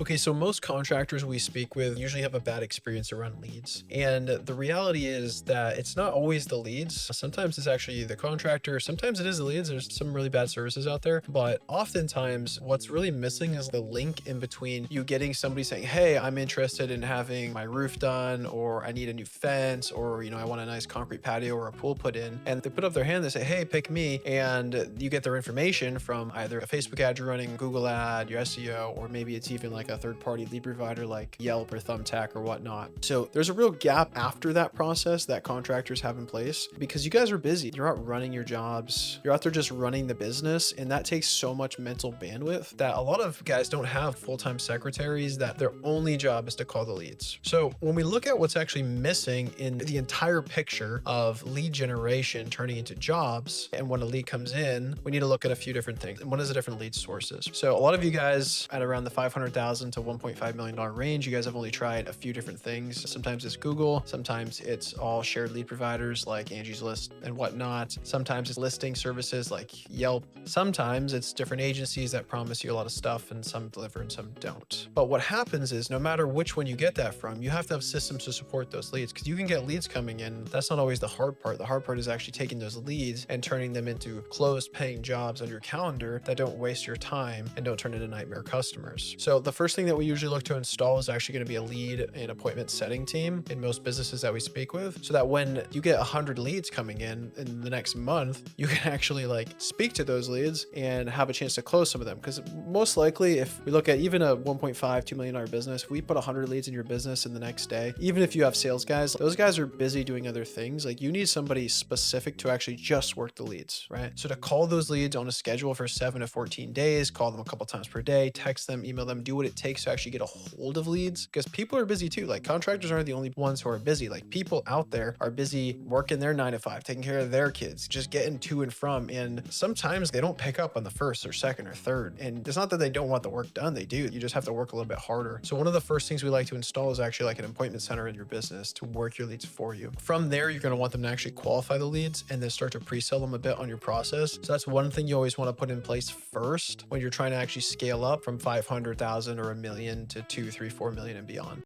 Okay, so most contractors we speak with usually have a bad experience around leads. And the reality is that it's not always the leads. Sometimes it's actually the contractor. Sometimes it is the leads. There's some really bad services out there. But oftentimes, what's really missing is the link in between you getting somebody saying, hey, I'm interested in having my roof done, or I need a new fence, or, I want a nice concrete patio or a pool put in. And they put up their hand, they say, hey, pick me. And you get their information from either a Facebook ad you're running, Google ad, your SEO, or maybe it's even like a third-party lead provider like Yelp or Thumbtack or whatnot. So there's a real gap after that process that contractors have in place because you guys are busy. You're out running your jobs. You're out there just running the business, and that takes so much mental bandwidth that a lot of guys don't have full-time secretaries that their only job is to call the leads. So when we look at what's actually missing in the entire picture of lead generation turning into jobs, and when a lead comes in, we need to look at a few different things. And one is the different lead sources. So a lot of you guys at around the 500,000 to $1.5 million range, you guys have only tried a few different things. Sometimes it's Google, sometimes it's all shared lead providers like Angie's List and whatnot. Sometimes it's listing services like Yelp. Sometimes it's different agencies that promise you a lot of stuff and some deliver and some don't. But what happens is no matter which one you get that from, you have to have systems to support those leads because you can get leads coming in. That's not always the hard part. The hard part is actually taking those leads and turning them into closed paying jobs on your calendar that don't waste your time and don't turn into nightmare customers. So the first thing that we usually look to install is actually going to be a lead and appointment setting team in most businesses that we speak with, so that when you get 100 leads coming in the next month, you can actually like speak to those leads and have a chance to close some of them. Because most likely, if we look at even a 1.5, $2 million business, if we put 100 leads in your business in the next day, even if you have sales guys, those guys are busy doing other things. Like you need somebody specific to actually just work the leads, right? So to call those leads on a schedule for 7 to 14 days, call them a couple times per day, text them, email them, do what it takes to actually get a hold of leads, because people are busy too. Like contractors aren't the only ones who are busy. Like people out there are busy working their 9 to 5, taking care of their kids, just getting to and from. And sometimes they don't pick up on the first or second or third. And it's not that they don't want the work done. They do. You just have to work a little bit harder. So one of the first things we like to install is actually like an appointment center in your business to work your leads for you. From there, you're going to want them to actually qualify the leads and then start to pre-sell them a bit on your process. So that's one thing you always want to put in place first when you're trying to actually scale up from 500,000 or a million to 2, 3, 4 million and beyond.